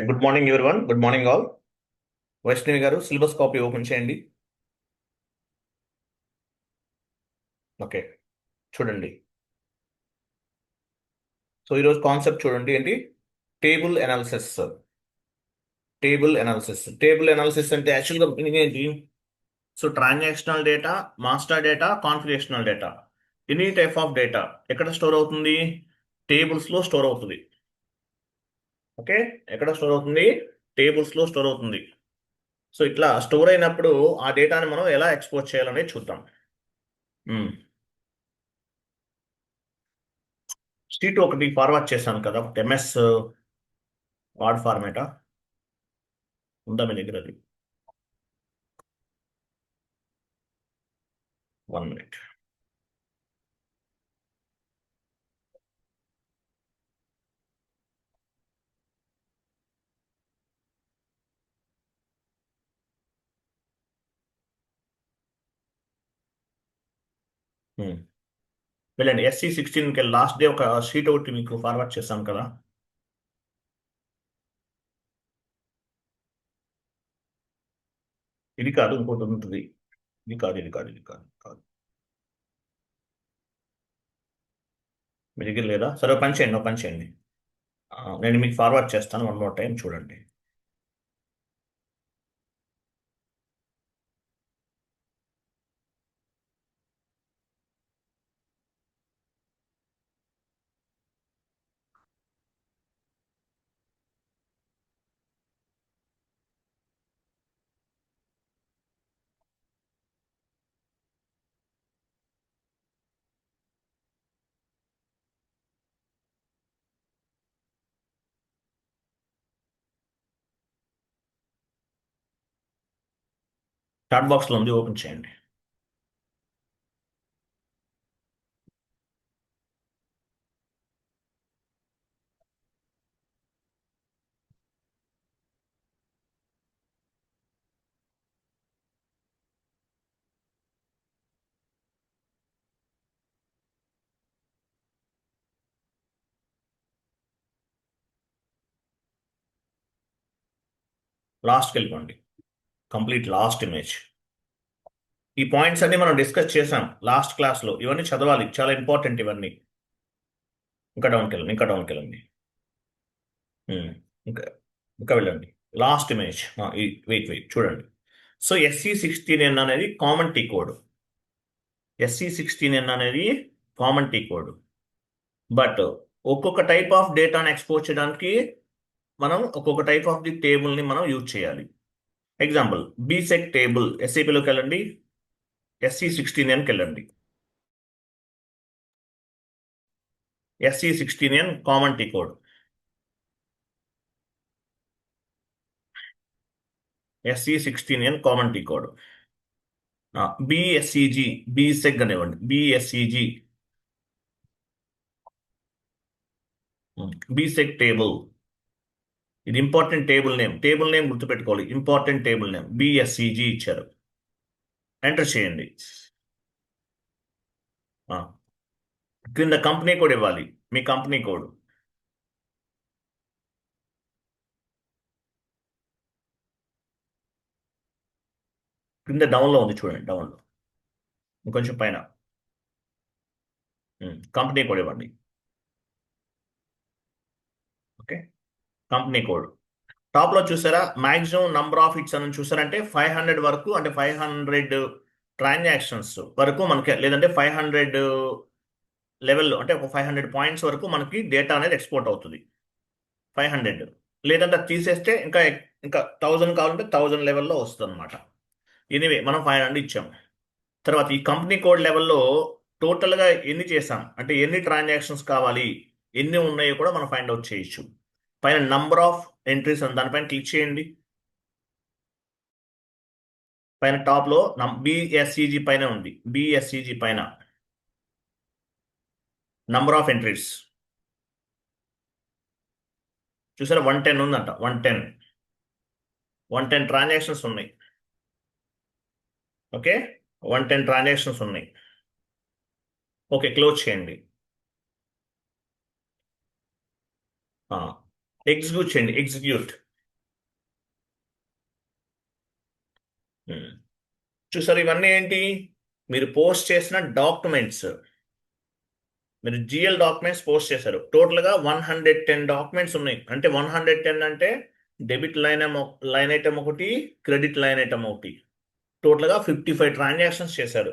Good morning everyone, good morning all. Vaishnavi గారు syllabus copy open చేయండి. Okay, చూడండి. So ఈరోజు కాన్సెప్ట్ చూడండి ఏంటి? Table analysis. టేబుల్ అనాలిసిస్ అంటే యాక్చువల్గా మీనింగ్ ఏంటి? So transactional data, master data, configurational data, any type of data ఎక్కడ స్టోర్ అవుతుంది? టేబుల్స్లో స్టోర్ అవుతుంది. ఓకే, ఎక్కడ స్టోర్ అవుతుంది? టేబుల్స్లో స్టోర్ అవుతుంది. సో ఇట్లా స్టోర్ అయినప్పుడు ఆ డేటాని మనం ఎలా ఎక్స్పోర్ట్ చేయాలనేది చూద్దాం. షీట్ ఒకటి ఫార్వర్డ్ చేశాను కదా, ఎంఎస్ వర్డ్ ఫార్మేటా ఉందా మీ దగ్గర? అది 1 మినిట్. వెళ్ళండి, SC16కి లాస్ట్ డే ఒక షీట్ ఒకటి మీకు ఫార్వర్డ్ చేశాను కదా. ఇది కాదు, ఇంకోటి ఉంటుంది. ఇది కాదు. మీ దగ్గర లేదా? సరే, ఓ పని చేయండి. నేను మీకు ఫార్వర్డ్ చేస్తాను, 1 మోర్ టైం చూడండి. చాట్ బాక్స్లో ఉంది, ఓపెన్ చేయండి. లాస్ట్కి వెళ్ళిపోండి, కంప్లీట్ లాస్ట్ ఇమేజ్. ఈ పాయింట్స్ అన్ని మనం డిస్కస్ చేసాం లాస్ట్ క్లాస్లో, ఇవన్నీ చదవాలి, చాలా ఇంపార్టెంట్ ఇవన్నీ. ఇంకా డౌన్కి వెళ్ళండి. ఉమ్, ఇంకా ఇంకా వెళ్ళండి. Last image. వెయిట్ చూడండి. సో SC16N అనేది కామన్ టీ కోడ్. SC16N అనేది కామన్ టీ కోడ్. బట్ ఒక్కొక్క టైప్ ఆఫ్ డేటాను ఎక్స్పోర్ట్ చేయడానికి మనం ఒక్కొక్క టైప్ ఆఫ్ ది టేబుల్ని మనం యూజ్ చేయాలి. ఎగ్జాంపుల్, బీసెక్ టేబుల్ SAPలోకి వెళ్ళండి, SC16Nకి వెళ్ళండి. SC16N common T code. SC16N common T code. BSEG, BSEG అనివ్వండి, BSEG, బీసెక్ టేబుల్. ఇది ఇంపార్టెంట్ టేబుల్ నేమ్ గుర్తుపెట్టుకోవాలి, ఇంపార్టెంట్ టేబుల్ నేమ్ BSEG ఇచ్చారు. ఎంటర్ చేయండి. ఆ, కింద కంపెనీ కోడ్ ఇవ్వాలి, మీ కంపెనీ కోడ్. కింద డౌన్లో ఉంది చూడండి, డౌన్లో ఇంకొంచెం పైన. కంపెనీ కోడ్ ఇవ్వండి. Okay, company code. టాప్లో చూసారా, మాక్సిమం నంబర్ ఆఫ్ హిట్స్ అని చూసారంటే 500 వరకు, అంటే 500 ట్రాన్సాక్షన్స్ వరకు మనకి, లేదంటే 500 లెవెల్, అంటే ఒక 500 పాయింట్స్ వరకు మనకి డేటా అనేది ఎక్స్పోర్ట్ అవుతుంది. 500, లేదంటే అది తీసేస్తే ఇంకా ఇంకా 1000 కావాలంటే 1000 లెవెల్లో వస్తుంది అనమాట. ఎనీవే, మనం 500 ఇచ్చాం. తర్వాత ఈ కంపెనీ కోడ్ లెవెల్లో టోటల్గా ఎన్ని చేసాం, అంటే ఎన్ని ట్రాన్సాక్షన్స్ కావాలి, ఎన్ని ఉన్నాయో కూడా మనం ఫైండ్ అవుట్ చేయొచ్చు. పైన నంబర్ ఆఫ్ ఎంట్రీస్ అని దానిపైన క్లిక్ చేయండి. పైన టాప్లో BSEG పైన ఉంది, BSEG పైన నంబర్ ఆఫ్ ఎంట్రీస్ చూసారా, 110 ఉందంట. 110 ట్రాన్సాక్షన్స్ ఉన్నాయి. ఓకే, 110 ట్రాన్సాక్షన్స్ ఉన్నాయి. ఓకే, క్లోజ్ చేయండి. ఎగ్జిక్యూట్ చేయండి, ఎగ్జిక్యూట్. చూసారు ఇవన్నీ ఏంటి? మీరు పోస్ట్ చేసిన డాక్యుమెంట్స్. మీరు జిఎల్ డాక్యుమెంట్స్ పోస్ట్ చేశారు. టోటల్గా 110 డాక్యుమెంట్స్ ఉన్నాయి. అంటే 110 అంటే డెబిట్ లైన్ ఐటమ్ ఒకటి, క్రెడిట్ లైన్ ఐటమ్ ఒకటి. టోటల్గా 55 ట్రాన్సాక్షన్స్ చేశారు.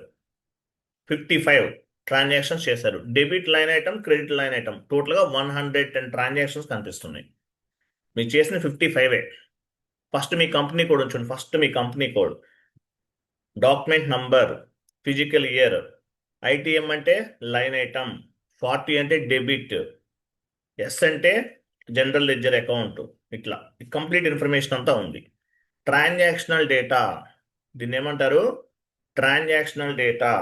55 ట్రాన్సాక్షన్స్ చేశారు. Debit line item, credit line item టోటల్గా 110 ట్రాన్సాక్షన్స్ కనిపిస్తున్నాయి. మీరు చేసిన 55. ఫస్ట్ మీ కంపెనీ కోడ్ ఉంచండి. ఫస్ట్ మీ company code, document number, physical year, ITM అంటే లైన్ ఐటమ్, 40 అంటే డెబిట్, ఎస్ అంటే జనరల్ లెడ్జర్ అకౌంట్. ఇట్లా కంప్లీట్ ఇన్ఫర్మేషన్ అంతా ఉంది. ట్రాన్సాక్షనల్ డేటా, దీన్ని ఏమంటారు? Transactional data.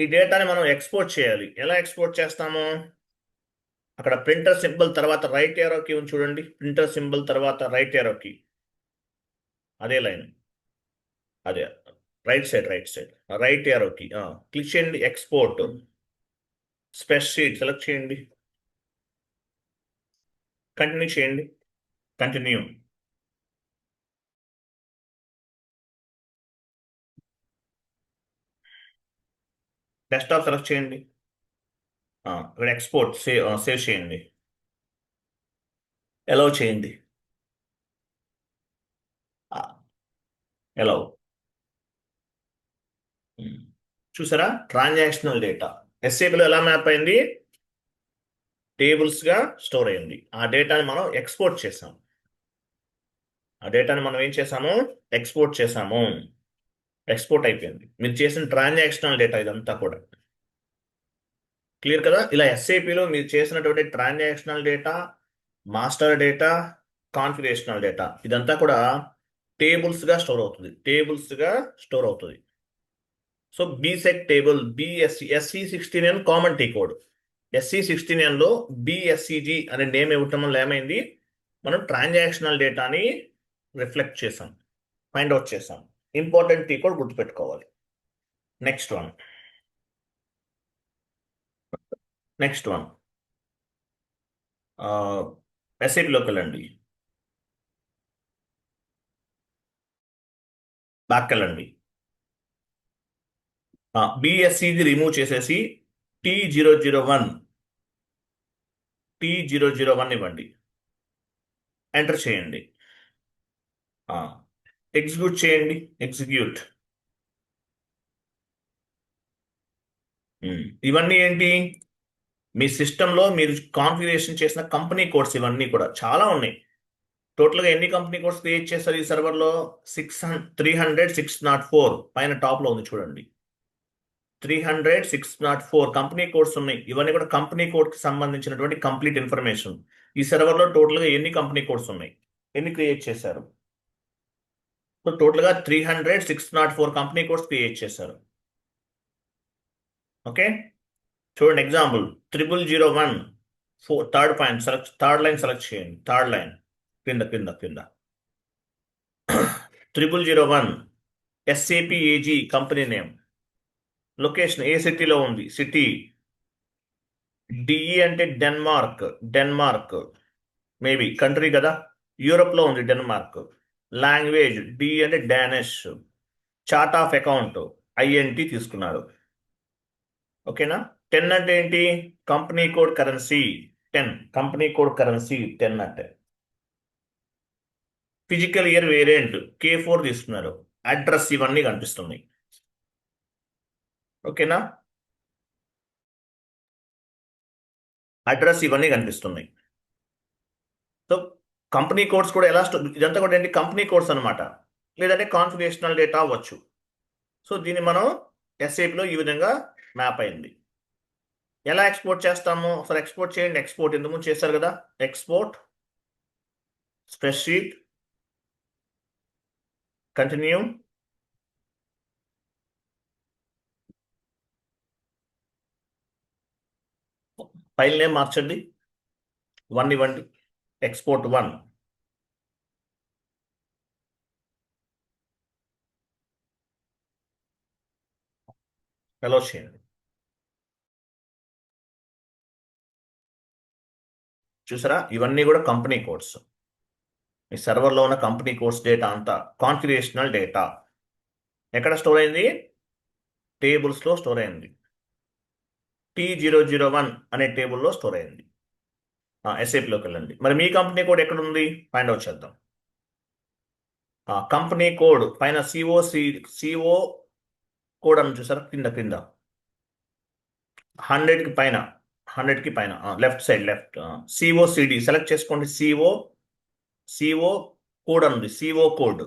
ఈ డేటాని మనం ఎక్స్పోర్ట్ చేయాలి. ఎలా ఎక్స్పోర్ట్ చేస్తాము? అక్కడ ప్రింటర్ సింబల్ తర్వాత రైట్ ఏరోకి ఉంది చూడండి. ప్రింటర్ సింబల్ తర్వాత రైట్ ఏరోకి, అదే లైన్, అదే రైట్ సైడ్, రైట్ ఏరోకి క్లిక్ చేయండి. ఎక్స్పోర్ట్, స్ప్రెడ్షీట్ సెలెక్ట్ చేయండి. కంటిన్యూ చేయండి. కంటిన్యూ. డెస్క్టాప్ సెలెక్ట్ చేయండి. ఇక్కడ ఎక్స్పోర్ట్ సేవ్ చేయండి. ఎలవ్ చేయండి. ఎలవ్. చూసారా? ట్రాన్సాక్షనల్ డేటా ఎస్ఏపిలో ఎలా మ్యాప్ అయింది? టేబుల్స్గా స్టోర్ అయింది. ఆ డేటాని మనం ఎక్స్పోర్ట్ చేసాం. ఏం చేసాము? ఎక్స్పోర్ట్ చేసాము. ఎక్స్పోర్ట్ అయిపోయింది. మీరు చేసిన ట్రాన్సాక్షనల్ డేటా ఇదంతా కూడా. క్లియర్ కదా? ఇలా ఎస్ఏపిలో మీరు చేసినటువంటి transactional data, master data, configurational data ఇదంతా కూడా టేబుల్స్గా స్టోర్ అవుతుంది. So BSEG table, SE16N common T code. SE16Nలో BSEG అనే నేమ్ ఇవ్వటం వల్ల ఏమైంది? మనం ట్రాన్సాక్షనల్ డేటాని రిఫ్లెక్ట్ చేసాం, ఫైండ్ అవుట్ చేసాం. ఇంపార్టెంట్ టీ కోడ్ గుర్తుపెట్టుకోవాలి. Next one. ఎస్ఏపిలోకి వెళ్ళండి. బ్యాక్ వెళ్ళండి. BSEG రిమూవ్ చేసేసి T001 ఇవ్వండి. ఎంటర్ చేయండి. ఎగ్జిక్యూట్ చేయండి. ఎగ్జిక్యూట్. ఇవన్నీ ఏంటి? మీ సిస్టంలో మీరు కాన్ఫిగరేషన్ చేసిన కంపెనీ కోడ్స్. ఇవన్నీ కూడా చాలా ఉన్నాయి. టోటల్గా ఎన్ని కంపెనీ కోడ్స్ క్రియేట్ చేస్తారు ఈ సర్వర్లో? 300 604 పైన టాప్లో ఉంది చూడండి. 300 604 కంపెనీ కోడ్స్ ఉన్నాయి. ఇవన్నీ కూడా కంపెనీ కోడ్కి సంబంధించినటువంటి కంప్లీట్ ఇన్ఫర్మేషన్. ఈ సర్వర్లో టోటల్గా ఎన్ని కంపెనీ కోడ్స్ ఉన్నాయి, ఎన్ని క్రియేట్ చేశారు? సో టోటల్గా 300 604 కంపెనీ కోడ్స్ క్రియేట్ చేశారు. ఓకే, చూడండి. Example 0001 third point select, third line select చేయండి. థర్డ్ లైన్ కింద 0001 SAPAG కంపెనీ నేమ్. లొకేషన్ ఏ సిటీలో ఉంది? సిటీ. డిఈ అంటే డెన్మార్క్ మేబీ కంట్రీ కదా. యూరోప్లో ఉంది డెన్మార్క్. లాంగ్వేజ్ డి అంటే Danish. Chart of account INT తీసుకున్నారు. ఓకేనా? 10 అంటే ఏంటి? Company code currency 10. Company code currency 10 అంటే. ఫిజికల్ ఇయర్ వేరియంట్ K4 తీసుకున్నారు. అడ్రస్ ఇవన్నీ కనిపిస్తున్నాయి. ఓకేనా? అడ్రస్ ఇవన్నీ కనిపిస్తున్నాయి. సో కంపెనీ కోడ్స్ కూడా ఎలా ఇదంతా కూడా ఏంటి? కంపెనీ కోడ్స్ అనమాట. లేదంటే కాన్ఫిగరేషనల్ డేటా అవ్వచ్చు. సో దీన్ని మనం ఎస్ఏపిలో ఈ విధంగా మ్యాప్ అయింది. ఎలా ఎక్స్పోర్ట్ చేస్తాము? అసలు ఎక్స్పోర్ట్ చేయండి. ఎక్స్పోర్ట్ ఇంతకుముందు చేశారు కదా. Export, spreadsheet, continue. File name మార్చండి. 1 ఇవ్వండి. ఎక్స్పోర్ట్ 1. అలో చేయండి. చూసారా, ఇవన్నీ కూడా కంపెనీ కోడ్స్. మీ సర్వర్లో ఉన్న కంపెనీ కోడ్స్ డేటా అంతా కాన్ఫిగరేషనల్ డేటా ఎక్కడ స్టోర్ అయింది? టేబుల్స్లో స్టోర్ అయింది. T001 అనే టేబుల్లో స్టోర్ అయింది. ఎస్ఏపిలోకి వెళ్ళండి. మరి మీ కంపెనీ కోడ్ ఎక్కడ ఉంది? ఫైండ్ అవుట్ చేద్దాం. కంపెనీ కోడ్ పైన సిఓ కోడ్ అని చూసారా, కింద 100కి పైన, 100కి పైన లెఫ్ట్ సైడ్ లెఫ్ట్ సిఓసిడి సెలెక్ట్ చేసుకోండి. సిఓ కోడ్ అని ఉంది, సిఓ కోడ్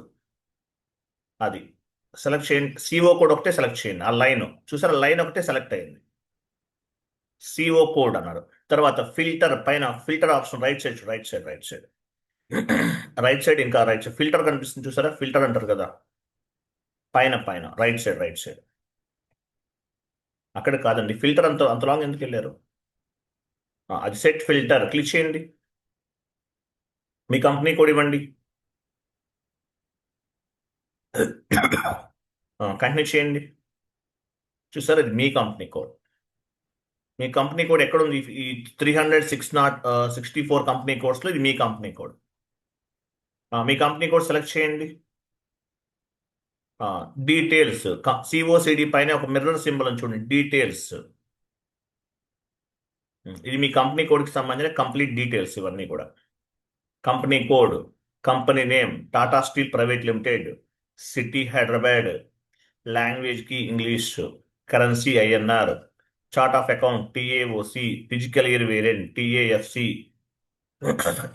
అది సెలెక్ట్ చేయండి. సిఓ కోడ్ ఒకటే సెలెక్ట్ చేయండి. ఆ లైన్ చూసారా, లైన్ ఒకటే సెలెక్ట్ అయింది. సిఓ కోడ్ అన్నారు. తర్వాత ఫిల్టర్ పైన filter option right side right side ఇంకా రైట్ సైడ్ ఫిల్టర్ కనిపిస్తుంది చూసారా, ఫిల్టర్ అంటారు కదా, పైన పైన రైట్ సైడ్ అక్కడ కాదండి, ఫిల్టర్ అంత లాంగ్ ఎందుకు వెళ్ళారు? అది సెట్ ఫిల్టర్ క్లిక్ చేయండి. మీ కంపెనీ కోడ్ ఇవ్వండి. కంటిన్యూ చేయండి. చూసారా, ఇది మీ కంపెనీ కోడ్. మీ కంపెనీ కోడ్ ఎక్కడ ఉంది? ఈ 364 కంపెనీ కోడ్స్లో ఇది మీ కంపెనీ కోడ్. మీ కంపెనీ కోడ్ సెలెక్ట్ చేయండి. డీటెయిల్స్ సిఓసిడి పైన ఒక మిర్రర్ సింబల్ అని చూడండి, డీటెయిల్స్. ఇది మీ కంపెనీ కోడ్కి సంబంధించిన కంప్లీట్ డీటెయిల్స్ ఇవన్నీ కూడా. Company code, company name Tata steel private limited, city Hyderabad, లాంగ్వేజ్కి English, currency INR, chart of account TAOC, physical year variant TAFC,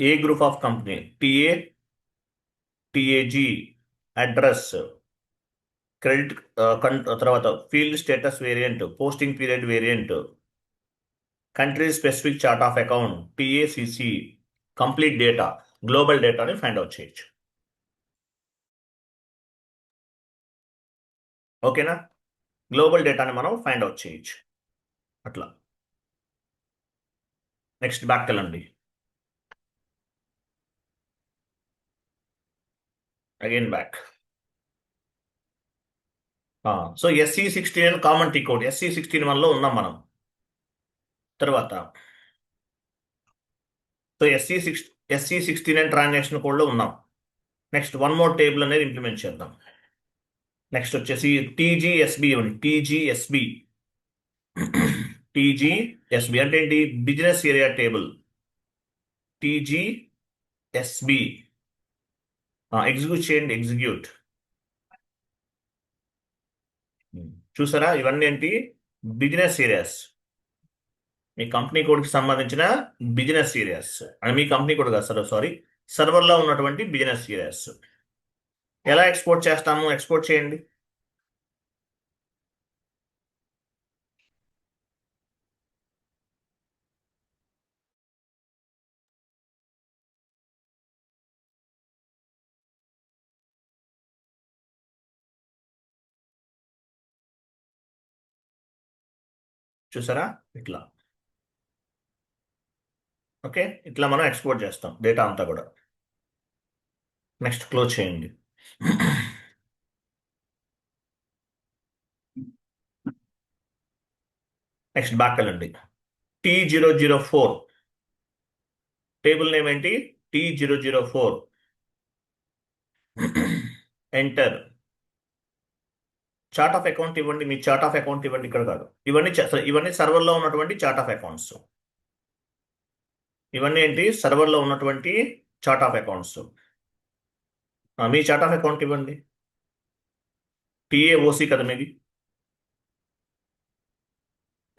a group of company TAG, address, credit, తర్వాత field status variant, posting period variant, country specific chart of account TACC, complete data, global డేటాని find out చేయొచ్చు. ఓకేనా, global డేటాని మనం find out చేయొచ్చు అట్లా. Next back వెళ్ళండి. Again back. So SE16 common T code, SE16 వన్లో ఉన్నాం మనం. తర్వాత సో SE16 ట్రాన్సాక్షన్ కోడ్లో ఉన్నాం. నెక్స్ట్ వన్ మోర్ టేబుల్ అనేది ఇంప్లిమెంట్ చేద్దాం. నెక్స్ట్ వచ్చేసి TGSB ఇవ్వండి. TGSB అంటే ఏంటి? Business area table. TGSB execute చేయండి. ఎగ్జిక్యూట్. చూసారా, ఇవన్నీ ఏంటి? Business areas. మీ కంపెనీ కోడ్కి సంబంధించిన బిజినెస్ ఏరియాస్ అని, మీ కంపెనీ కోడ్ కాదు సారీ, సర్వర్లో ఉన్నటువంటి బిజినెస్ ఏరియాస్. ఎలా ఎక్స్పోర్ట్ చేస్తాము? ఎక్స్పోర్ట్ చేయండి. చూసారా, ఇట్లా. ఓకే, ఇట్లా మనం ఎక్స్పోర్ట్ చేస్తాం డేటా అంతా కూడా. నెక్స్ట్ క్లోజ్ చేయండి. నెక్స్ట్ బ్యాక్ వెళ్ళండి. T004 టేబుల్ నేమ్ ఏంటి? T004. Enter. Chart of account ఇవ్వండి. మీ చార్ట్ ఆఫ్ అకౌంట్ ఇవ్వండి. ఇక్కడ కాదు, ఇవన్నీ సర్వర్లో ఉన్నటువంటి చార్ట్ ఆఫ్ అకౌంట్స్. ఇవన్నీ ఏంటి? సర్వర్లో ఉన్నటువంటి చార్ట్ ఆఫ్ అకౌంట్స్. మీ చార్ట్ ఆఫ్ అకౌంట్ ఇవ్వండి. టిఏఓసి కదా మీది.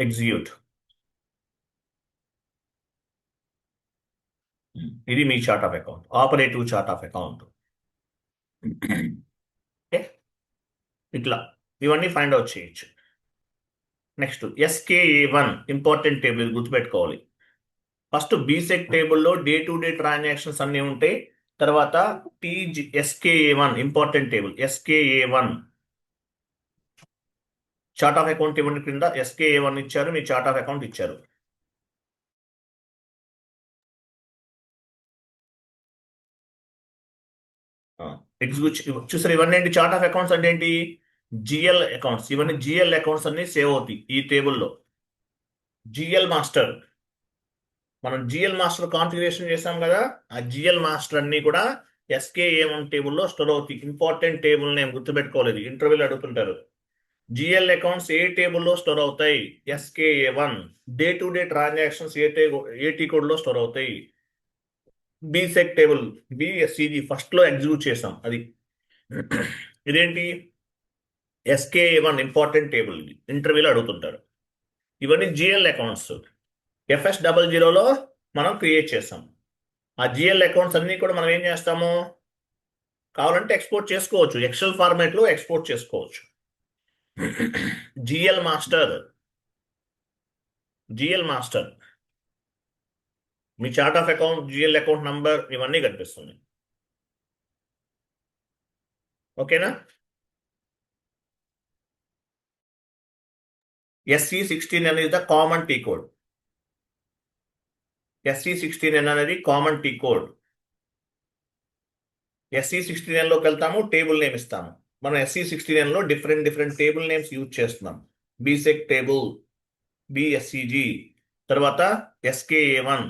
ఎగ్జిక్యూట్. ఇది మీ chart of account, operative chart of account. ఇట్లా ఇవన్నీ ఫైండ్ అవుట్ చేయొచ్చు. నెక్స్ట్ SKA1 ఇంపార్టెంట్ టేబుల్ గుర్తుపెట్టుకోవాలి. ఫస్ట్ బీసెక్ టేబుల్లో డే టు డే ట్రాన్సాక్షన్స్ అన్నీ ఉంటాయి. తర్వాత SKA1 important table. SKA1 chart of account ఇవ్వండి. క్రింద SKA1 ఇచ్చారు, మీ చార్ట్ ఆఫ్ అకౌంట్ ఇచ్చారు. ఎగ్జిక్యూట్. చూసారు, ఇవన్నీ ఏంటి? చార్ట్ ఆఫ్ అకౌంట్స్ అంటే ఏంటి? GL accounts. ఇవన్నీ GL అకౌంట్స్ అన్ని సేవ్ అవుతాయి ఈ టేబుల్లో. GL మాస్టర్ మనం జిఎల్ మాస్టర్ కాన్ఫిగరేషన్ చేసాం కదా, ఆ జిఎల్ మాస్టర్ అన్ని కూడా SKA1 టేబుల్లో స్టోర్ అవుతాయి. ఇంపార్టెంట్ టేబుల్ నేమ్ గుర్తుపెట్టుకోలేదు, ఇంటర్వ్యూలు అడుగుతుంటారు. జిఎల్ అకౌంట్స్ ఏ టేబుల్లో స్టోర్ అవుతాయి? SKA1. Day to day transactions ఏటీ కోడ్లో స్టోర్ అవుతాయి. బీసెక్ టేబుల్, బిఎస్సిజి ఫస్ట్ లో ఎగ్జిక్యూట్ చేసాం అది. ఇదేంటి? SKA1 ఇంపార్టెంట్ టేబుల్, ఇంటర్వ్యూలో అడుగుతుంటారు. ఇవన్నీ జిఎల్ అకౌంట్స్ FS00లో మనం క్రియేట్ చేసాం. ఆ జిఎల్ అకౌంట్స్ అన్ని కూడా మనం ఏం చేస్తాము, కావాలంటే ఎక్స్పోర్ట్ చేసుకోవచ్చు, ఎక్సెల్ ఫార్మాట్ లో ఎక్స్పోర్ట్ చేసుకోవచ్చు. GL master, GL master me chart of account, GL account number ఇవన్నీ కనిపిస్తుంది. ఓకేనా? SC16 అనేది the common T code. SC16N అనేది కామన్ టీ కోడ్. SC16N లోకి వెళ్తాము, టేబుల్ నేమ్ ఇస్తాము. మనం SC16N లో డిఫరెంట్ టేబుల్ నేమ్స్ యూజ్ చేస్తున్నాం. బీసెక్ టేబుల్, బిఎస్సిజి, తర్వాత SKA1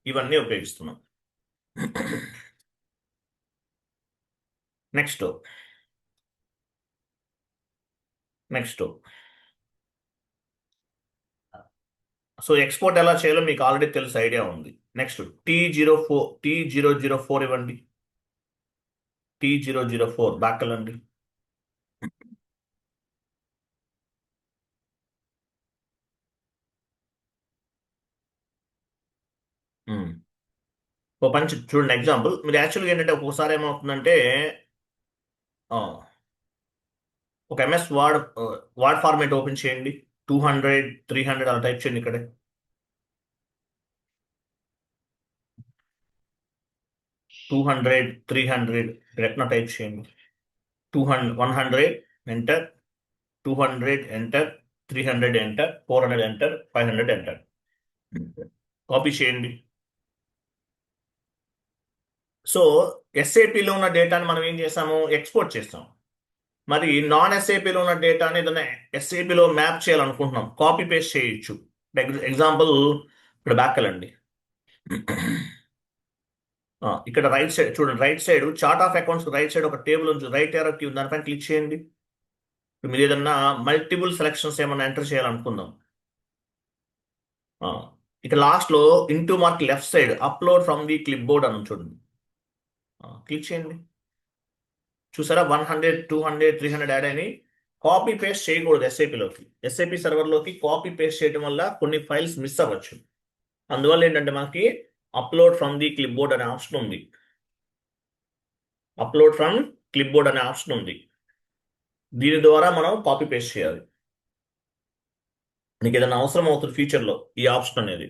ఇవన్నీ ఉపయోగిస్తున్నాం. నెక్స్ట్ సో ఎక్స్పోర్ట్ ఎలా చేయాలో మీకు ఆల్రెడీ తెలుసు, ఐడియా ఉంది. నెక్స్ట్ T004 ఇవ్వండి. T004 బ్యాక్ వెళ్ళండి. ఓ పంచి చూడండి, ఎగ్జాంపుల్. మీరు యాక్చువల్గా ఏంటంటే ఒక్కోసారి ఏమవుతుందంటే ఒక MS వర్డ్ ఫార్మేట్ ఓపెన్ చేయండి. 200, 300 అలా టైప్ చేయండి. ఇక్కడే 200, 300 ఎట్లా టైప్ చేయండి. 200, 100 enter, 200 enter, 300 enter, 400 enter, 500 enter. Copy చేయండి. సో SAPలో ఉన్న డేటాని మనం ఏం చేసాము, ఎక్స్పోర్ట్ చేస్తాం. మరి నాన్ SAPలో ఉన్న డేటాని ఏదైనా SAPలో మ్యాప్ చేయాలనుకుంటున్నాం, కాపీ పేస్ట్ చేయొచ్చు. ఎగ్జాంపుల్, ఇక్కడ బ్యాక్ వెళ్ళండి. ఇక్కడ రైట్ సైడ్ చూడండి, right side chart of accounts right side ఒక టేబుల్ ఉంది, రైట్ ఏరో కీ ఉంది, దానిపైన క్లిక్ చేయండి. మీరు ఏదన్నా మల్టిపుల్ సెలక్షన్స్ ఏమన్నా ఎంటర్ చేయాలనుకుందాం. ఇక లాస్ట్ లో into mark left side upload from the clip board అని చూడండి, క్లిక్ చేయండి. చూసారా, 100, 200, 300 యాడ్ అని. కాపీ పేస్ట్ చేయకూడదు SAPలోకి. SAP సర్వర్లోకి కాపీ పేస్ట్ చేయడం వల్ల కొన్ని ఫైల్స్ మిస్ అవ్వచ్చు. అందువల్ల ఏంటంటే మనకి upload from the clip board అనే ఆప్షన్ ఉంది. అప్లోడ్ ఫ్రమ్ క్లిప్ బోర్డ్ అనే ఆప్షన్ ఉంది. దీని ద్వారా మనం కాపీ పేస్ట్ చేయాలి. నీకు ఏదైనా అవసరం అవుతుంది ఫ్యూచర్లో ఈ ఆప్షన్ అనేది.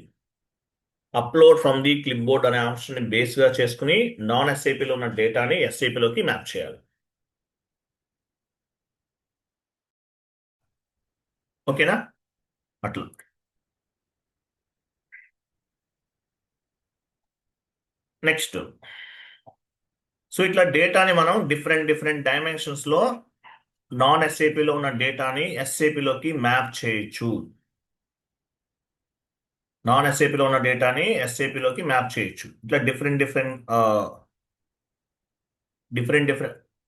Upload from the clip board అనే ఆప్షన్ ని బేస్ గా చేసుకుని నాన్ SAPలో ఉన్న డేటాని SAPలోకి మ్యాప్ చేయాలి. ఓకేనా? అట్లా. నెక్స్ట్, సో ఇట్లా డేటాని మనం డిఫరెంట్ డైమెన్షన్స్ లో నాన్ SAPలో ఉన్న డేటాని SAPలోకి మ్యాప్ చేయొచ్చు. నాన్ SAPలో ఉన్న డేటాని SAPలోకి మ్యాప్ చేయొచ్చు. ఇట్లా different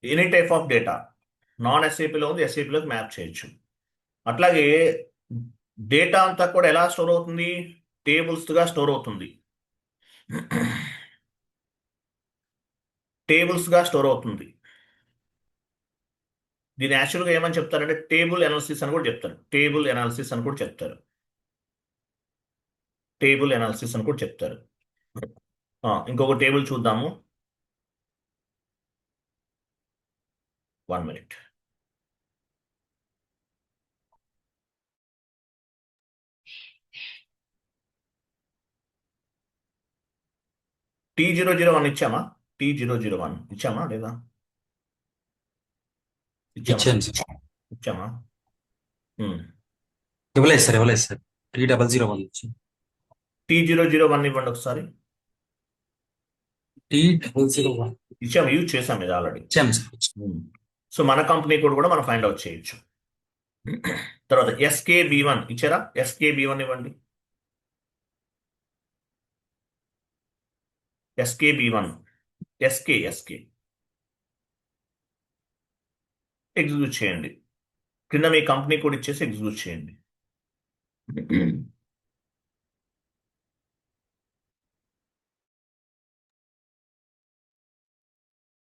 any type of data non SAPలో ఉంది, SAPలోకి మ్యాప్ చేయొచ్చు. అట్లాగే డేటా అంతా కూడా ఎలా స్టోర్ అవుతుంది, టేబుల్స్గా స్టోర్ అవుతుంది. టేబుల్స్గా స్టోర్ అవుతుంది. దీని యాక్చువల్గా ఏమని చెప్తారంటే టేబుల్ ఎనాలిసిస్ అని కూడా చెప్తారు. టేబుల్ ఎనాలిసిస్ అని కూడా చెప్తారు. టేబుల్ ఎనాలిసిస్ అని కూడా చెప్తారు. ఇంకొక టేబుల్ చూద్దాము. 1 minute. T001 ఇచ్చామా? T001 ఇచ్చామా లేదా? ఇచ్చాను సార్. ఇచ్చామా? ఇవ్వలేదు సార్, ఇవ్వలేదు సార్. 3001 ఇచ్చాను. T001 ఇవ్వండి ఒకసారి. 3001 ఇచ్చాము, యూజ్ చేసాం ఇది ఆల్రెడీ. ఇచ్చాము సార్, ఇచ్చాము. సో మన కంపెనీ కూడా మనం ఫైండ్ అవుట్ చేయొచ్చు. తర్వాత SKB1 ఇచ్చారా? SKB1 ఇవ్వండి. SKB1 ఎస్కే ఎగ్జిక్యూట్ చేయండి. కింద మీ కంపెనీ కోడ్ ఇచ్చేసి ఎగ్జిక్యూట్ చేయండి.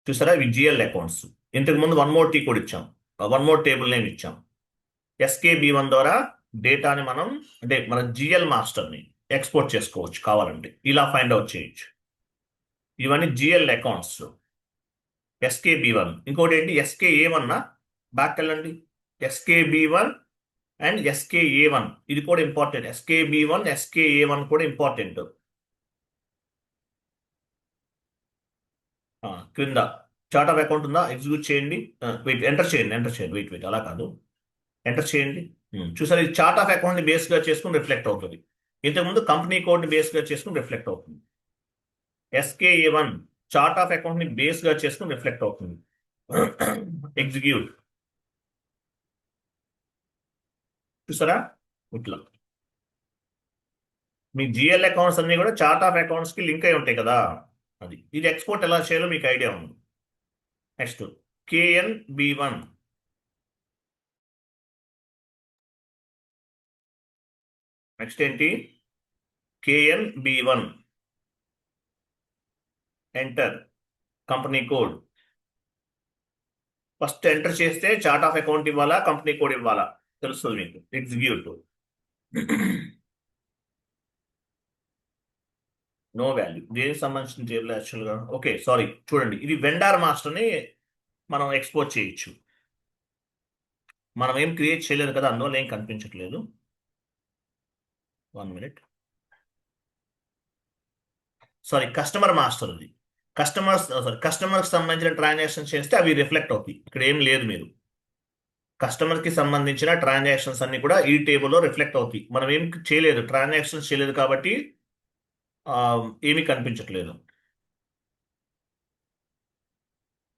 చూసారా, ఇవి జిఎల్ అకౌంట్స్. ఇంతకు ముందు వన్ మోర్ టీ కోడ్ ఇచ్చాం, వన్ మోర్ టేబుల్ నేమ్ ఇచ్చాం. SKB1 ద్వారా డేటాని మనం, అంటే మన జిఎల్ మాస్టర్ని ఎక్స్పోర్ట్ చేసుకోవచ్చు కావాలంటే, ఇలా ఫైండ్ అవుట్ చేయొచ్చు. ఇవన్నీ జిఎల్ అకౌంట్స్. SKB1 ఇంకోటి ఏంటి, SKA1 బ్యాక్ వెళ్ళండి. SKB1 అండ్ SKA1 ఇది కూడా ఇంపార్టెంట్. SKB1 SKA1 కూడా ఇంపార్టెంట్. క్రింద చార్ట్ ఆఫ్ అకౌంట్ ఉందా, ఎగ్జిక్యూట్ చేయండి. వెయిట్, ఎంటర్ చేయండి. వెయిట్ అలా కాదు, ఎంటర్ చేయండి. చూసారు, ఇది చార్ట్ ఆఫ్ అకౌంట్ ని బేస్ గా చేసుకుని రిఫ్లెక్ట్ అవుతుంది. ఇంతకుముందు కంపెనీ కోడ్ ని బేస్ గా చేసుకుని రిఫ్లెక్ట్ అవుతుంది. SKA1 చార్ట్ ఆఫ్ అకౌంట్ ని బేస్ గా చేసుకుని రిఫ్లెక్ట్ అవుతుంది. ఎగ్జిక్యూట్. చూసారా, ఇట్లా మీ జిఎల్ అకౌంట్స్ అన్ని కూడా చార్ట్ ఆఫ్ అకౌంట్స్ కి లింక్ అయి ఉంటాయి కదా. ఇది ఎక్స్పోర్ట్ ఎలా చేయాలో మీకు ఐడియా ఉంది. Next KNB1. నెక్స్ట్ ఏంటి, KNB1. Enter company code. First enter చేస్తే చార్ట్ ఆఫ్ అకౌంట్ ఇవ్వాలా, కంపెనీ కోడ్ ఇవ్వాలా తెలుస్తుంది మీకు. ఎగ్జిక్యూట్. నో వాల్యూ, దేనికి సంబంధించిన టేబుల్ యాక్చువల్గా. ఓకే సారీ, చూడండి, ఇది వెండార్ మాస్టర్ని మనం ఎక్స్పోర్ట్ చేయొచ్చు. మనం ఏం క్రియేట్ చేయలేదు కదా, అందువల్ల ఏం కనిపించట్లేదు. 1 minute. Sorry, customer master. ఇది కస్టమర్కి సంబంధించిన ట్రాన్సాక్షన్ చేస్తే అవి రిఫ్లెక్ట్ అవుతాయి. ఇక్కడ ఏం లేదు, మీరు కస్టమర్కి సంబంధించిన ట్రాన్సాక్షన్స్ అన్ని కూడా ఈ టేబుల్లో రిఫ్లెక్ట్ అవుతాయి. మనం ఏం చేయలేదు, ట్రాన్సాక్షన్స్ చేయలేదు కాబట్టి ఏమీ కనిపించట్లేదు.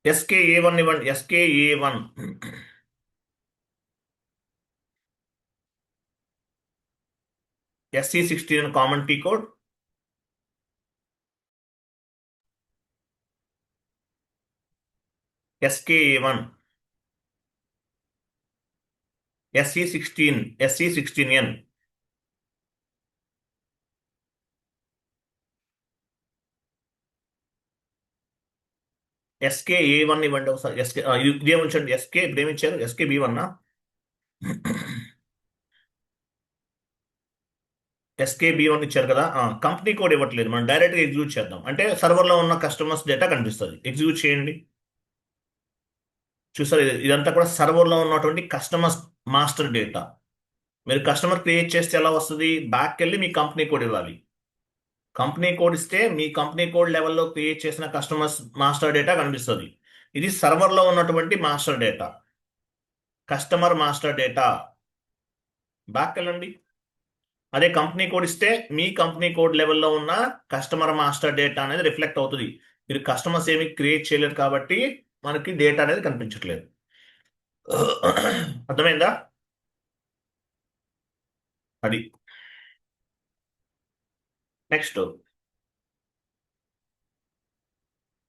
SKA1 ఇవ్వండి. SKA1 SC16 common T code. SKA1 SC16N. SKA1 ఇవ్వండి ఒకసారి. ఇదే ఉంచండి. ఇప్పుడు ఏమి ఇచ్చారు, SKB1. SKB1 ఇచ్చారు కదా. కంపెనీ కోడ్ ఇవ్వట్లేదు, మనం డైరెక్ట్గా ఎగ్జిక్యూట్ చేద్దాం. అంటే సర్వర్లో ఉన్న కస్టమర్స్ డేటా కనిపిస్తుంది. ఎగ్జిక్యూట్ చేయండి. చూసారు, ఇదంతా కూడా సర్వర్లో ఉన్నటువంటి కస్టమర్స్ మాస్టర్ డేటా. మీరు కస్టమర్ క్రియేట్ చేస్తే ఎలా వస్తుంది, బ్యాక్ వెళ్ళి మీ కంపెనీ కోడ్ ఇవ్వాలి. కంపెనీ కోడ్ ఇస్తే మీ కంపెనీ కోడ్ లెవెల్లో క్రియేట్ చేసిన కస్టమర్స్ మాస్టర్ డేటా కనిపిస్తుంది. ఇది సర్వర్లో ఉన్నటువంటి master data, customer master data. Back వెళ్ళండి. అదే కంపెనీ కోడ్ ఇస్తే మీ కంపెనీ కోడ్ లెవెల్లో ఉన్న కస్టమర్ మాస్టర్ డేటా అనేది రిఫ్లెక్ట్ అవుతుంది. మీరు కస్టమర్స్ ఏమి క్రియేట్ చేయలేరు కాబట్టి మనకి డేటా అనేది కనిపించట్లేదు. అర్థమైందా? అది నెక్స్ట్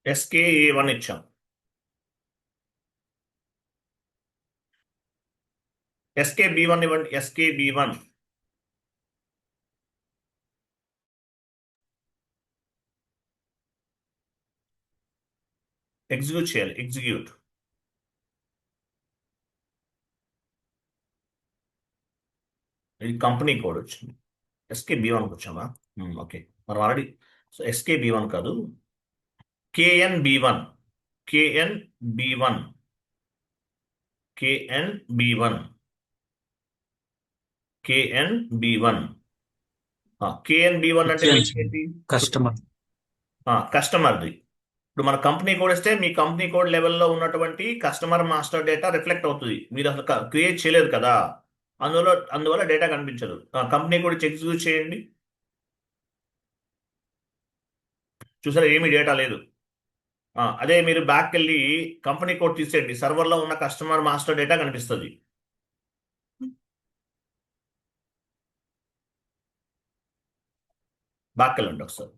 SKA1 ఇచ్చాం. SKB1 ఇవ్వండి. SKB1 ఎగ్జిక్యూట్ చేయాలి. ఎగ్జిక్యూట్. ఇది కంపెనీ కోడ్ వచ్చింది. SKB1కి వచ్చామా? ఓకే, మనం ఆల్రెడీ SKB1 కాదు, KNB1. KNB1 KNB1 KNB1 KNB1 అంటే ఇచ్చేయండి. meaning ఏంటి? కస్టమర్. కస్టమర్ది. ఇప్పుడు మన కంపెనీ కోడ్ ఇస్తే మీ కంపెనీ కోడ్ లెవెల్లో ఉన్నటువంటి కస్టమర్ మాస్టర్ డేటా రిఫ్లెక్ట్ అవుతుంది. మీరు అసలు క్రియేట్ చేయలేదు కదా, అందువల్ల డేటా కనిపించదు. కంపెనీ కోడ్ ఎగ్జిక్యూట్ చేయండి. చూసారా, ఏమీ డేటా లేదు. అదే మీరు బ్యాక్ వెళ్ళి కంపెనీ కోడ్ తీసేయండి, సర్వర్లో ఉన్న కస్టమర్ మాస్టర్ డేటా కనిపిస్తుంది. బ్యాక్ వెళ్ళండి ఒకసారి.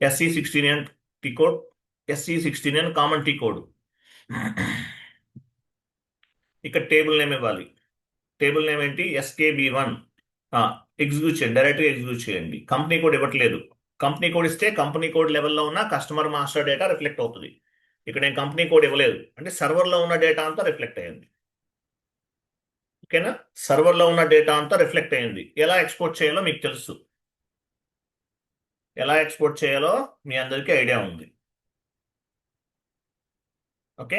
SE16N T code, SE16N common T code. ఇక్కడ టేబుల్ నేమ్ ఇవ్వాలి. టేబుల్ నేమ్ ఏంటి? SKB1. ఎగ్జిక్యూట్ చేయండి, డైరెక్ట్గా ఎగ్జిక్యూట్ చేయండి. కంపెనీ కోడ్ ఇవ్వట్లేదు. కంపెనీ కోడ్ ఇస్తే కంపెనీ కోడ్ లెవెల్లో ఉన్న కస్టమర్ మాస్టర్ డేటా రిఫ్లెక్ట్ అవుతుంది. ఇక్కడ నేను కంపెనీ కోడ్ ఇవ్వలేదు అంటే సర్వర్లో ఉన్న డేటా అంతా రిఫ్లెక్ట్ అయ్యింది. ఓకేనా? సర్వర్లో ఉన్న డేటా అంతా రిఫ్లెక్ట్ అయ్యింది. ఎలా ఎక్స్పోర్ట్ చేయాలో మీకు తెలుసు. ఎలా ఎక్స్పోర్ట్ చేయాలో మీ అందరికీ ఐడియా ఉంది. ఓకే,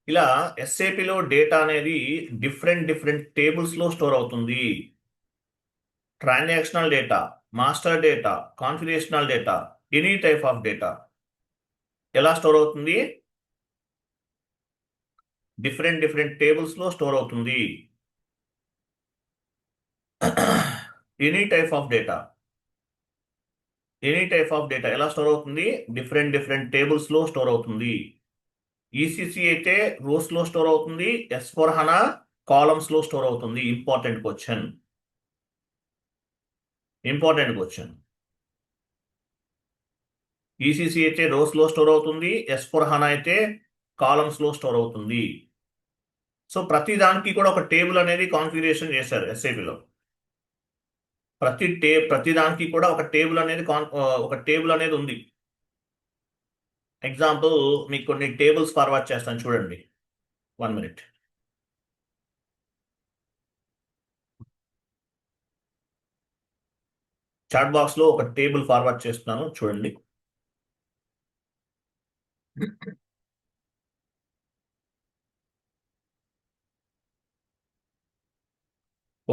ఇలా ఎస్ఏపిలో డేటా అనేది డిఫరెంట్ టేబుల్స్లో స్టోర్ అవుతుంది. Transactional data, master data, configurational data, any type of data ఎలా స్టోర్ అవుతుంది? డిఫరెంట్ టేబుల్స్లో స్టోర్ అవుతుంది. ఎనీ టైప్ ఆఫ్ డేటా ఎలా స్టోర్ అవుతుంది? డిఫరెంట్ టేబుల్స్లో స్టోర్ అవుతుంది. ఈసీసీ అయితే రోస్లో స్టోర్ అవుతుంది. S/4HANA కాలమ్స్లో స్టోర్ అవుతుంది. Important question. ఈసీసీ అయితే రోస్లో స్టోర్ అవుతుంది. S/4HANA అయితే కాలమ్స్లో స్టోర్ అవుతుంది. సో ప్రతి దానికి కూడా ఒక టేబుల్ అనేది కాన్ఫిగరేషన్ చేశారు ఎస్ఏపిలో. ప్రతి దానికి కూడా ఒక టేబుల్ అనేది ఉంది. ఎగ్జాంపుల్ మీకు కొన్ని టేబుల్స్ ఫార్వర్డ్ చేస్తాను చూడండి. 1 minute. చాట్ బాక్స్లో ఒక టేబుల్ ఫార్వర్డ్ చేస్తున్నాను చూడండి.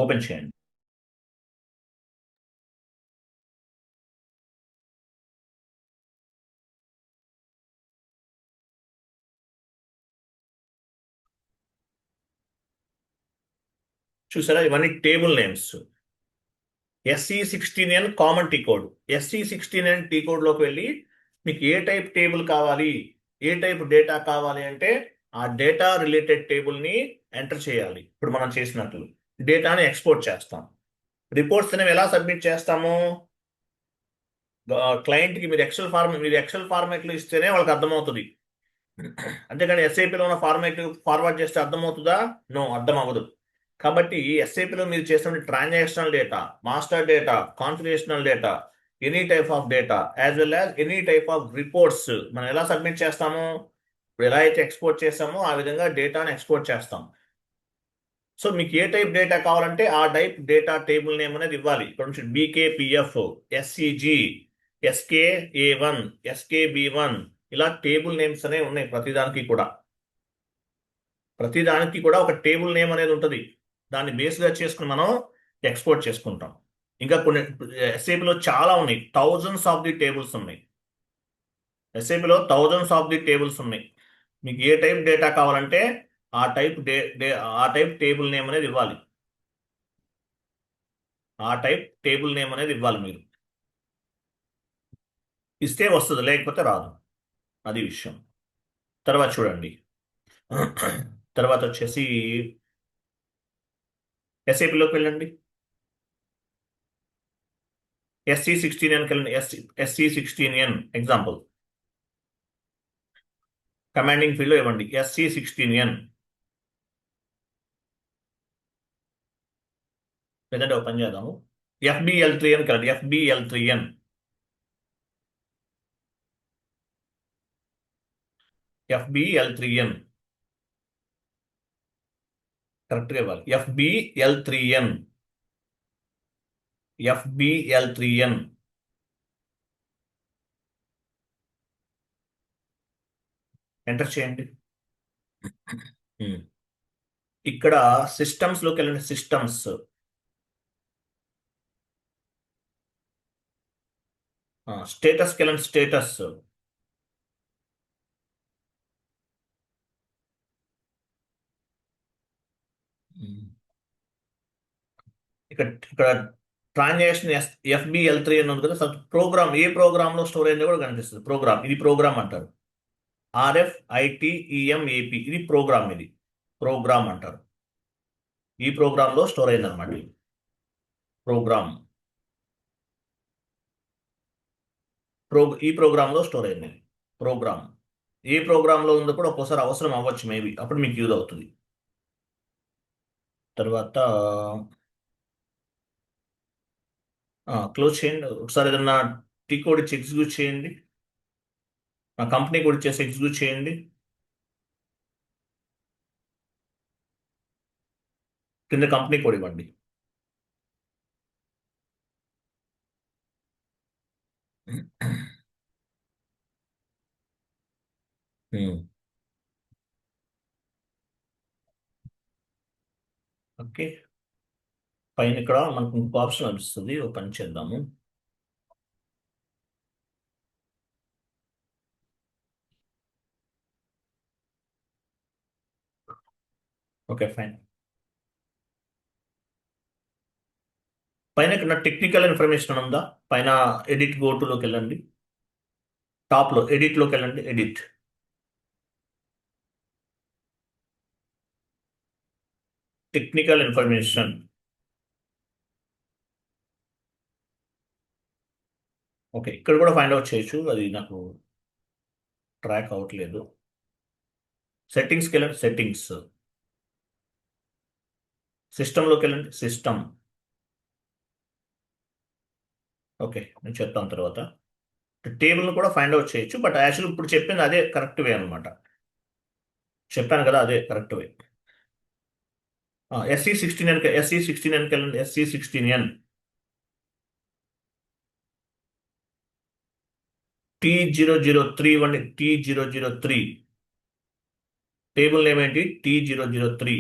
ఓపెన్ చేయండి. చూసారా, ఇవన్నీ table names. SE16N common T code. SE16N T కోడ్లోకి వెళ్ళి మీకు ఏ టైప్ టేబుల్ కావాలి, ఏ టైప్ డేటా కావాలి అంటే ఆ డేటా రిలేటెడ్ టేబుల్ని ఎంటర్ చేయాలి. ఇప్పుడు మనం చేసినట్లు డేటాని ఎక్స్పోర్ట్ చేస్తాం. రిపోర్ట్స్ అనేవి ఎలా సబ్మిట్ చేస్తాము? క్లయింట్కి మీరు ఎక్సెల్ ఫార్మాట్లో ఇస్తేనే వాళ్ళకి అర్థమవుతుంది. అంతేకాని ఎస్ఐపిలో ఉన్న ఫార్వర్డ్ చేస్తే అర్థమవుతుందా? నో, అర్థం అవ్వదు. కాబట్టి ఎస్ఐపిలో మీరు చేసిన transactional data, master data, configurational data, any type of data as well as any type of reports మనం ఎలా సబ్మిట్ చేస్తాము? ఇప్పుడు ఎలా అయితే ఎక్స్పోర్ట్ చేస్తామో ఆ విధంగా డేటాను ఎక్స్పోర్ట్ చేస్తాం. సో మీకు ఏ టైప్ డేటా కావాలంటే ఆ టైప్ డేటా టేబుల్ నేమ్ అనేది ఇవ్వాలి. ఇక్కడ నుంచి BKPF, SCG, SKA1, SKB1 ఇలా టేబుల్ నేమ్స్ అనేవి ఉన్నాయి. ప్రతిదానికి కూడా ఒక టేబుల్ నేమ్ అనేది ఉంటుంది. దాన్ని బేస్గా చేసుకుని మనం ఎక్స్పోర్ట్ చేసుకుంటాం. ఇంకా కొన్ని ఎస్ఏపిలో చాలా ఉన్నాయి. థౌజండ్స్ ఆఫ్ ది టేబుల్స్ ఉన్నాయి. ఎస్ఏపిలో థౌజండ్స్ ఆఫ్ ది టేబుల్స్ ఉన్నాయి. మీకు ఏ టైప్ డేటా కావాలంటే ఆ టైప్ టేబుల్ నేమ్ అనేది ఇవ్వాలి. మీరు ఇస్తే వస్తుంది, లేకపోతే రాదు. అది విషయం. తర్వాత చూడండి. తర్వాత వచ్చేసి ఎస్ఏపిలోకి వెళ్ళండి. SE16Nకి వెళ్ళండి. SE16N ఎగ్జాంపుల్ కమాండింగ్ ఫీల్డ్లో ఇవ్వండి SE16N. లేదంటే ఓపెన్ చేద్దాము. FBL3N కదండి, FBL3N. కరెక్ట్గా ఇవ్వాలి. FBL3N. ఎంటర్ చేయండి. ఇక్కడ సిస్టమ్స్లోకి వెళ్ళండి. స్టేటస్కి వెళ్ళండి. ఇక్కడ ట్రాన్సాక్షన్ FBL3 అని ఉంది కదా. ప్రోగ్రామ్ ఏ ప్రోగ్రామ్ లో స్టోర్ అయిందో కూడా కనిపిస్తుంది. ఇది ప్రోగ్రామ్ అంటారు. RFITEMAP ఇది ప్రోగ్రామ్ అంటారు. ఈ ప్రోగ్రామ్ లో స్టోర్ అయింది అనమాట. ఈ ప్రోగ్రామ్లో స్టోర్ అయింది ప్రోగ్రామ్. ఏ ప్రోగ్రామ్లో ఉందో కూడా ఒక్కోసారి అవసరం అవ్వచ్చు మేబీ, అప్పుడు మీకు యూజ్ అవుతుంది. తర్వాత క్లోజ్ చేయండి ఒకసారి. ఏదన్నా టీ కోడ్ ఇచ్చి ఎగ్జిక్యూట్ చేయండి. కంపెనీ కోడ్ ఇచ్చేసి ఎగ్జిక్యూట్ చేయండి. కింద కంపెనీ కోడ్ ఇవ్వండి. ఓకే, పైన ఇక్కడ మనకు ఇంకో ఆప్షన్ లభిస్తుంది, ఓపెన్ చేద్దాము. Okay fine. పైన ఇక్కడ టెక్నికల్ ఇన్ఫర్మేషన్ ఉందా? పైన ఎడిట్ గోటులోకి వెళ్ళండి. టాప్లో ఎడిట్లోకి వెళ్ళండి. Edit, technical information. ఓకే, ఇక్కడ కూడా ఫైండ్ అవుట్ చేయొచ్చు, అది నాకు ట్రాక్ అవ్వట్లేదు. సెట్టింగ్స్కి వెళ్ళండి. సెట్టింగ్స్, సిస్టంలోకి వెళ్ళండి. సిస్టమ్. ఓకే, నేను చెప్తాను తర్వాత. టేబుల్ను కూడా ఫైండ్ అవుట్ చేయొచ్చు, బట్ యాక్చువల్ ఇప్పుడు చెప్పింది అదే కరెక్ట్ వే అనమాట. చెప్పాను కదా, అదే కరెక్ట్ వే. SE16N, SE16Nకి వెళ్ళండి. SE16N T003 ఇవ్వండి. T003 టేబుల్ నేమ్ ఏంటి? T003.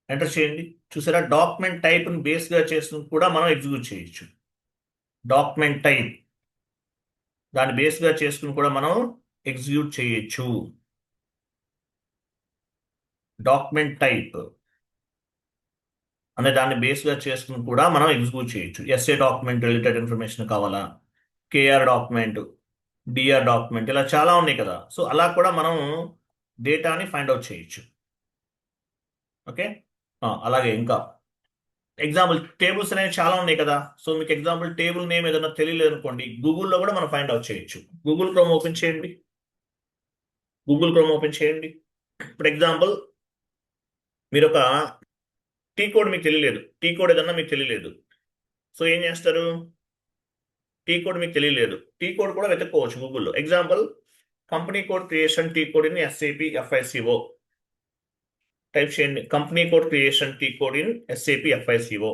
ఎంటర్ చేయండి. చూసారా, డాక్యుమెంట్ టైప్ని బేస్గా చేసుకుని కూడా మనం ఎగ్జిక్యూట్ చేయొచ్చు. డాక్యుమెంట్ టైప్ దాన్ని బేస్గా చేసుకుని కూడా మనం ఎగ్జిక్యూట్ చేయొచ్చు. డాక్యుమెంట్ టైప్ అనే దాన్ని బేస్గా చేసుకుని కూడా మనం ఎగ్జిక్యూట్ చేయొచ్చు. ఎస్ఏ డాక్యుమెంట్ రిలేటెడ్ ఇన్ఫర్మేషన్ కావాలా, కేఆర్ డాక్యుమెంట్, డిఆర్ డాక్యుమెంట్, ఇలా చాలా ఉన్నాయి కదా. సో అలా కూడా మనం డేటాని ఫైండ్ అవుట్ చేయొచ్చు. ఓకే, అలాగే ఇంకా ఎగ్జాంపుల్ టేబుల్స్ అనేవి చాలా ఉన్నాయి కదా. సో మీకు ఎగ్జాంపుల్ టేబుల్ నేమ్ ఏదైనా తెలియలేదు అనుకోండి, గూగుల్లో కూడా మనం ఫైండ్ అవుట్ చేయొచ్చు. గూగుల్ క్రోమ్ ఓపెన్ చేయండి. గూగుల్ క్రోమ్ ఓపెన్ చేయండి. ఫర్ ఎగ్జాంపుల్ మీరు ఒక టీ కోడ్ మీకు తెలియలేదు, టీ కోడ్ ఏదన్నా మీకు తెలియలేదు. సో ఏం చేస్తారు? టీ కోడ్ మీకు తెలియలేదు, టీ కోడ్ కూడా వెతుక్కోవచ్చు గూగుల్లో. Example company code creation T code in SAP FICO type చేయండి. Company code creation T code in SAP FICO.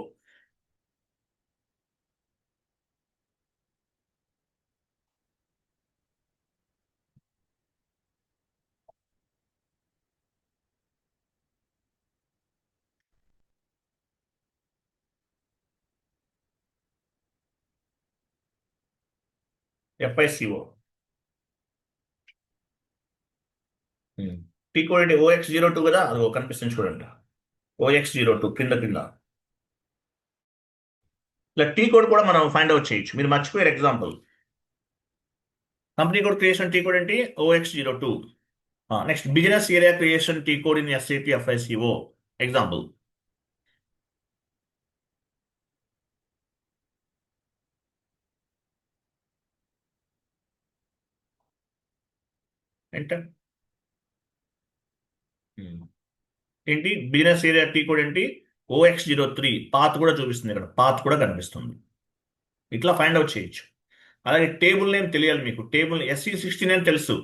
FICO T code అంటే OX02 కదా, అది కనిపిస్తుంది చూడండి. OX02 కింద కింద ఇలా టీ కోడ్ కూడా మనం ఫైండ్ అవుట్ చేయొచ్చు. మీరు మర్చిపోయారు example. Company code creation T code ఏంటి? OX02. Next business area creation T code in SAP FICO example. Enter. ఏంటి బిజినెస్ ఏరియా టీ కోడ్ ఏంటి? OX03. పాత్ కూడా చూపిస్తుంది ఇక్కడ, పాత్ కూడా కనిపిస్తుంది. ఇట్లా ఫైండ్ అవుట్ చేయొచ్చు. అలాగే టేబుల్ నేమ్ తెలియాలి మీకు. టేబుల్ SE16 అని తెలుసు.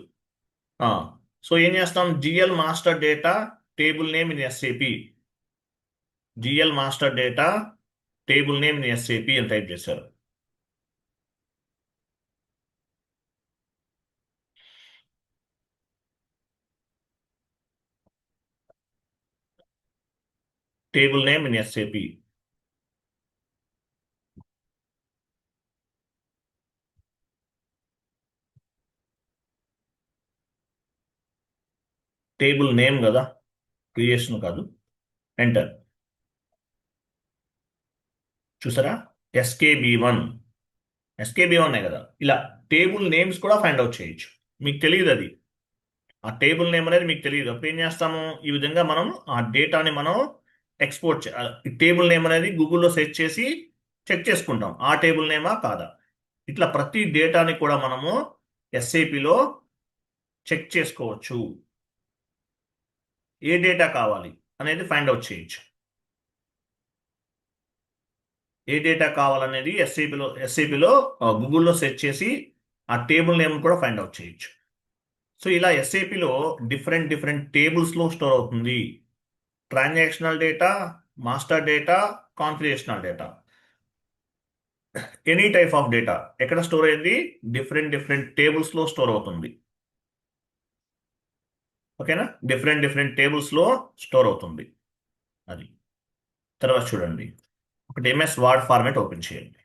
సో ఏం చేస్తాం? GL master data table name in SAP. GL master data table name in SAP అని టైప్ చేశారు. Table name in SAP. Table name కదా, క్రియేషన్ కాదు. ఎంటర్. చూసారా, SKB1 కదా. ఇలా టేబుల్ నేమ్స్ కూడా ఫైండ్ అవుట్ చేయొచ్చు. మీకు తెలియదు అది, ఆ టేబుల్ నేమ్ అనేది మీకు తెలియదు. అప్పుడు ఏం చేస్తాము? ఈ విధంగా మనం ఆ డేటాని మనం ఎక్స్పోర్ట్ టేబుల్ నేమ్ అనేది గూగుల్లో సెర్చ్ చేసి చెక్ చేసుకుంటాం ఆ టేబుల్ నేమా కాదా. ఇట్లా ప్రతి డేటాని కూడా మనము ఎస్ఏపిలో చెక్ చేసుకోవచ్చు. ఏ డేటా కావాలి అనేది ఫైండ్ అవుట్ చేయొచ్చు. ఏ డేటా కావాలనేది ఎస్ఏపిలో గూగుల్లో సెర్చ్ చేసి ఆ టేబుల్ నేమ్ కూడా ఫైండ్ అవుట్ చేయొచ్చు. సో ఇలా ఎస్ఏపిలో డిఫరెంట్ డిఫరెంట్ టేబుల్స్లో స్టోర్ అవుతుంది. Transactional data, master data, configurational data, any type of data ఎక్కడ స్టోర్ అయింది, డిఫరెంట్ డిఫరెంట్ టేబుల్స్లో స్టోర్ అవుతుంది. ఓకేనా, డిఫరెంట్ డిఫరెంట్ టేబుల్స్లో స్టోర్ అవుతుంది. అది తర్వాత చూడండి, ఒకటి ఎంఎస్ వర్డ్ ఫార్మాట్ ఓపెన్ చేయండి.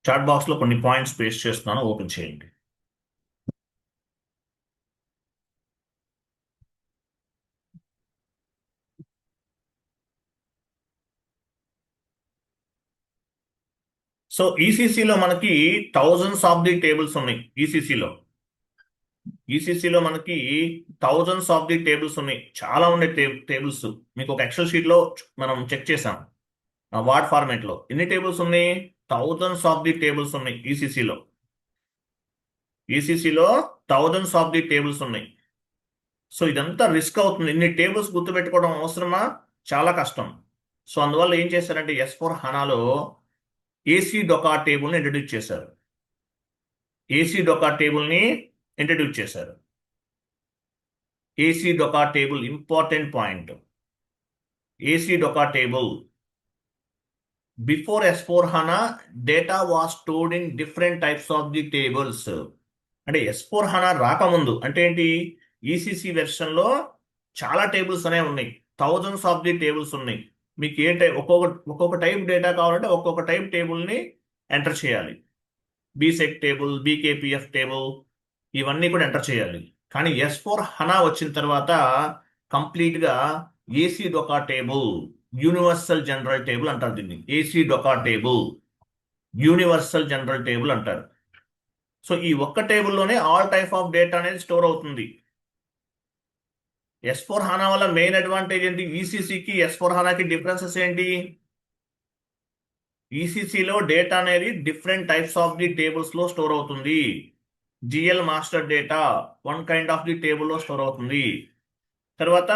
చాట్ బాక్స్లో కొన్ని పాయింట్స్ పేస్ట్ చేస్తున్నాను, ఓపెన్ చేయండి. సో ఈసీసీలో మనకి థౌజండ్స్ ఆఫ్ ది టేబుల్స్ ఉన్నాయి. ఈసీసీలో మనకి థౌజండ్స్ ఆఫ్ ది టేబుల్స్ ఉన్నాయి, చాలా ఉన్నాయి టేబుల్స్. మీకు ఒక ఎక్సెల్ షీట్లో మనం చెక్ చేసాం. వర్డ్ ఫార్మాట్లో ఎన్ని టేబుల్స్ ఉన్నాయి, థౌజండ్స్ ఆఫ్ ది టేబుల్స్ ఉన్నాయి ఈసీసీలో థౌజండ్స్ ఆఫ్ ది టేబుల్స్ ఉన్నాయి. సో ఇదంతా రిస్క్ అవుతుంది. ఇన్ని టేబుల్స్ గుర్తుపెట్టుకోవడం అవసరమా, చాలా కష్టం. సో అందువల్ల ఏం చేశారంటే S/4HANAలో ఏసీ డొకా టేబుల్ని ఇంట్రడ్యూస్ చేశారు. ఏసీ డొకా టేబుల్ని ఇంట్రడ్యూస్ చేశారు. ACDOCA table important point. ACDOCA table before S/4HANA data was stored in different types of the tables. అంటే S/4HANA రాకముందు అంటే ఏంటి, ఈసీసీ వెర్షన్లో చాలా టేబుల్స్ అనేవి ఉన్నాయి, థౌజండ్స్ ఆఫ్ ది టేబుల్స్ ఉన్నాయి. మీకు ఏ టైప్ ఒక్కొక్క టైప్ డేటా కావాలంటే ఒక్కొక్క టైప్ టేబుల్ని ఎంటర్ చేయాలి. బీసెక్ టేబుల్, బీకేపీఎఫ్ టేబుల్, ఇవన్నీ కూడా ఎంటర్ చేయాలి. కానీ S/4HANA వచ్చిన తర్వాత కంప్లీట్గా ACDOCA table, universal general table అంటారు దీన్ని. ACDOCA table, universal general table అంటారు. సో ఈ ఒక్క టేబుల్లోనే ఆల్ టైప్ ఆఫ్ డేటా అనేది స్టోర్ అవుతుంది. S/4HANA వల్ల మెయిన్ అడ్వాంటేజ్ ఏంటి, ఈసీసీకి S/4HANAకి డిఫరెన్సెస్ ఏంటి, ఈసీసీలో డేటా అనేది డిఫరెంట్ టైప్స్ ఆఫ్ ది టేబుల్స్లో స్టోర్ అవుతుంది. GL master data one kind of the టేబుల్లో స్టోర్ అవుతుంది. తర్వాత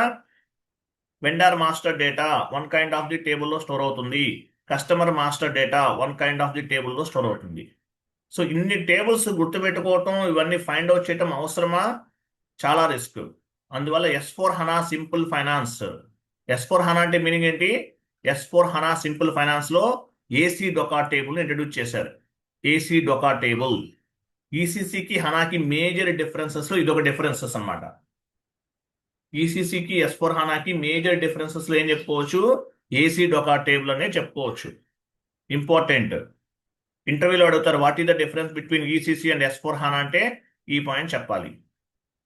vendor master data one kind of the టేబుల్లో స్టోర్ అవుతుంది. Customer master data one kind of the టేబుల్లో స్టోర్ అవుతుంది. సో ఇన్ని టేబుల్స్ గుర్తుపెట్టుకోవటం, ఇవన్నీ ఫైండ్ అవుట్ చేయటం అవసరమా, చాలా రిస్క్. అందువల్ల S/4HANA సింపుల్ ఫైనాన్స్. S/4HANA అంటే మీనింగ్ ఏంటి, S/4HANA సింపుల్ ఫైనాన్స్లో ఏసీ డొకా టేబుల్ని ఇంట్రడ్యూస్ చేశారు. ఏసీ డొకా టేబుల్ ఈసీసీకి హనాకి మేజర్ డిఫరెన్సెస్లో ఇదొక డిఫరెన్సెస్ అన్నమాట. ఈసీసీకి S/4HANAకి మేజర్ డిఫరెన్సెస్లో ఏం చెప్పుకోవచ్చు, ఏసీ డొకా టేబుల్ అనే చెప్పుకోవచ్చు. ఇంపార్టెంట్, ఇంటర్వ్యూలో అడుగుతారు what is the difference between ECC and S/4HANA అంటే ఈ పాయింట్ చెప్పాలి.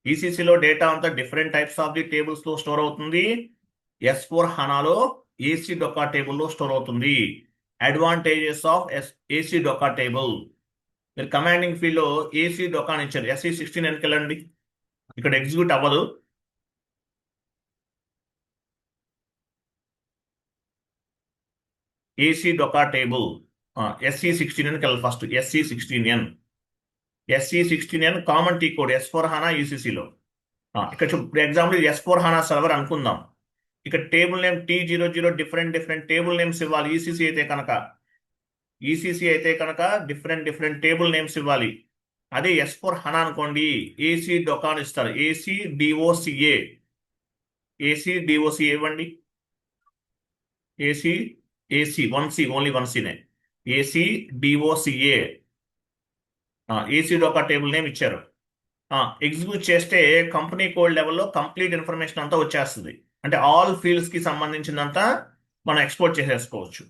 ఈసీసీలో డేటా అంతా డిఫరెంట్ టైప్స్ ఆఫ్ ది టేబుల్స్లో స్టోర్ అవుతుంది. S/4HANAలో ఏసీ డొకా టేబుల్లో స్టోర్ అవుతుంది. Advantages of ACDOCA table. మీరు కమాండింగ్ ఫీల్డ్లో ఏసీ డొకా అని ఇచ్చారు, SE16 వెనక్కి వెళ్ళండి, ఇక్కడ ఎగ్జిక్యూట్ అవ్వదు. ఏసీ డొకా టేబుల్ SE16 వెనక్కి వెళ్ళాలి first. SE16N common T code S/4HANA ఈసీసీలో. ఇక్కడ ఎగ్జాంపుల్ S/4HANA సర్వర్ అనుకుందాం. ఇక్కడ table name T00 different different table names ఇవ్వాలి. ఈసీసీ అయితే కనుక డిఫరెంట్ డిఫరెంట్ టేబుల్ నేమ్స్ ఇవ్వాలి. అదే S/4HANA అనుకోండి, ఏసీ డొకా అని ఇస్తారు. ACDOCA ఇవ్వండి. ఏసీ 1C, ఓన్లీ 1Cనే, ACDOCA. ACDOCA table name ఇచ్చారు. ఎగ్జిక్యూట్ చేస్తే కంపెనీ కోడ్ లెవెల్లో కంప్లీట్ ఇన్ఫర్మేషన్ అంతా వచ్చేస్తుంది. అంటే ఆల్ ఫీల్డ్స్కి సంబంధించిందంతా మనం ఎక్స్పోర్ట్ చేసేసుకోవచ్చు.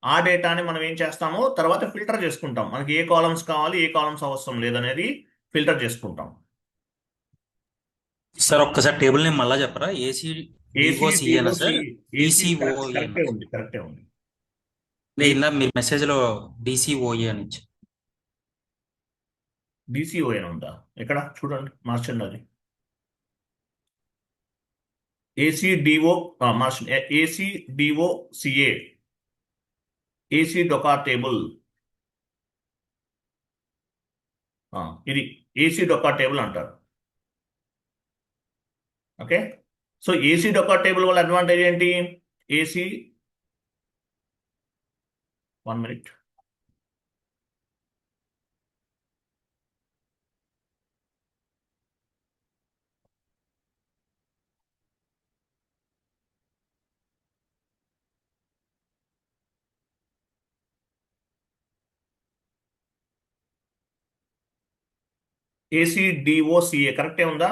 ఆ డేటాని మనం ఏం చేస్తాము, తర్వాత ఫిల్టర్ చేసుకుంటాం. మనకి ఏ కాలమ్స్ కావాలి, ఏ కాలమ్స్ అవసరం లేదనేది ఫిల్టర్ చేసుకుంటాం. సార్ ఒక్కసారి టేబుల్ నేమ్ మళ్ళా చెప్పరా, ఏసీ డిఓసిఏనా సార్, ఈసీఓఏనా? కరెక్టే ఉంది. ఇందా మీ మెసేజ్ లో డిసిఓఏ అని ఇచ్చారు. డిసిఓఎన్ ఉందా ఎక్కడ చూడండి, మార్చండి అది. ఏసీడిఓ మార్చండి, ఏసీడిఓసిఏ, ఏసీ డొకా టేబుల్. ఇది ఏసీ డొకా టేబుల్ అంటారు. Okay, so ACDOCA table వల్ల అడ్వాంటేజ్ ఏంటి? AC 1 minute. ఏసీడిఓసిఏ కరెక్టే ఉందా?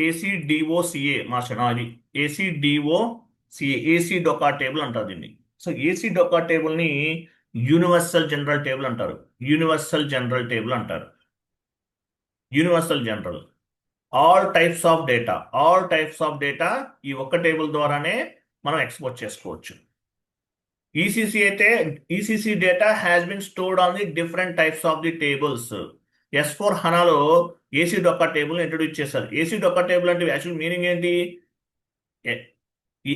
ఏసీడిఓసిఏ మార్చండి, అది ఏసీడిఓసిఏ, ఏసీ డొకా టేబుల్ అంటారు దీన్ని. సో ఏసీ డొకా టేబుల్ని యూనివర్సల్ జనరల్ టేబుల్ అంటారు. యూనివర్సల్ జనరల్ టేబుల్ అంటారు. Universal general, all types of data ఈ ఒక్క టేబుల్ ద్వారానే మనం ఎక్స్పోర్ట్ చేసుకోవచ్చు. ఈసీసీ అయితే ECC data has been stored on the different types of the tables. S4 హనాలో ఏసీ డొక్కా టేబుల్ ఇంట్రొడ్యూస్ చేశారు. ఏసీ డొక్కా టేబుల్ అంటే యాక్చువల్ మీనింగ్ ఏంటి? ఈ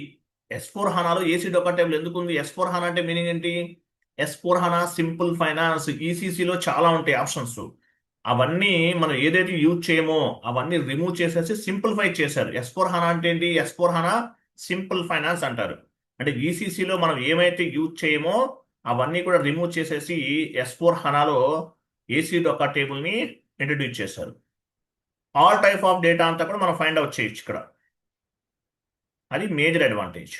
S4 హనాలో ఏసీ డొక్కా టేబుల్ ఎందుకు ఉంది? S4 హనా అంటే మీనింగ్ ఏంటి? S4 హనా సింపుల్ ఫైనాన్స్, ఈసీసీలో చాలా ఉంటాయి ఆప్షన్స్. అవన్నీ మనం ఏదైతే యూజ్ చేయమో అవన్నీ రిమూవ్ చేసేసి సింప్లిఫై చేశారు. S4 హనా అంటే ఏంటి? S4 హనా సింపుల్ ఫైనాన్స్ అంటారు. అంటే ఈసీసీలో మనం ఏమైతే యూజ్ చేయమో అవన్నీ కూడా రిమూవ్ చేసేసి S4 హనాలో ఏసీ డొక్కా టేబుల్ని ఇంట్రడ్యూస్ చేశారు. ఆల్ టైప్ ఆఫ్ డేటా అంతా కూడా మనం ఫైండ్ అవుట్ చేయొచ్చు ఇక్కడ. అది మేజర్ అడ్వాంటేజ్.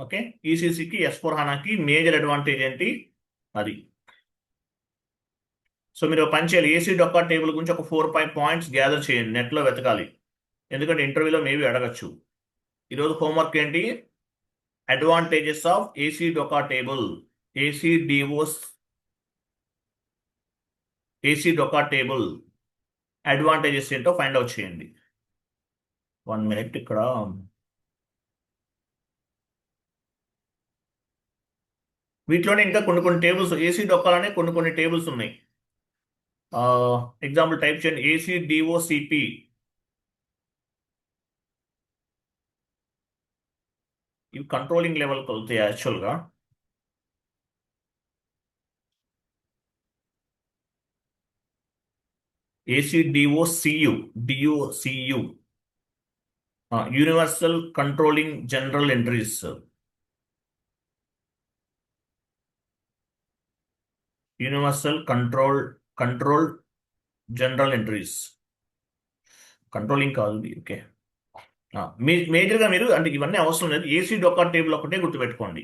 ఓకే, ఈసీసీకి S4 హనాకి మేజర్ అడ్వాంటేజ్ ఏంటి? అది. సో మీరు పని చేయాలి, ఏసీ డొక్కా టేబుల్ గురించి ఒక 4-5 పాయింట్స్ గ్యాదర్ చేయండి, నెట్లో వెతకాలి, ఎందుకంటే ఇంటర్వ్యూలో మేబీ అడగచ్చు. ఈరోజు హోంవర్క్ ఏంటి? Advantages of AC Dokka table, AC Dokka table advantages ఏంటో ఫైండ్ అవుట్ చేయండి. 1 minute ఇక్కడ. వీటిలోనే ఇంకా కొన్ని టేబుల్స్, ఏసీ డొక్కాలోనే కొన్ని టేబుల్స్ ఉన్నాయి. ఎగ్జాంపుల్ టైప్ చేయండి, ఏసీడిఓసిపి. ఇవి కంట్రోలింగ్ లెవెల్ కొలుతాయి యాక్చువల్గా. DOCU, universal controlling general entries. Universal control general entries, controlling కాదు. ఓకే, మేజర్గా మీరు అంటే ఇవన్నీ అవసరం లేదు, ఏసీ డొక్కా టేబుల్ ఒకటే గుర్తుపెట్టుకోండి.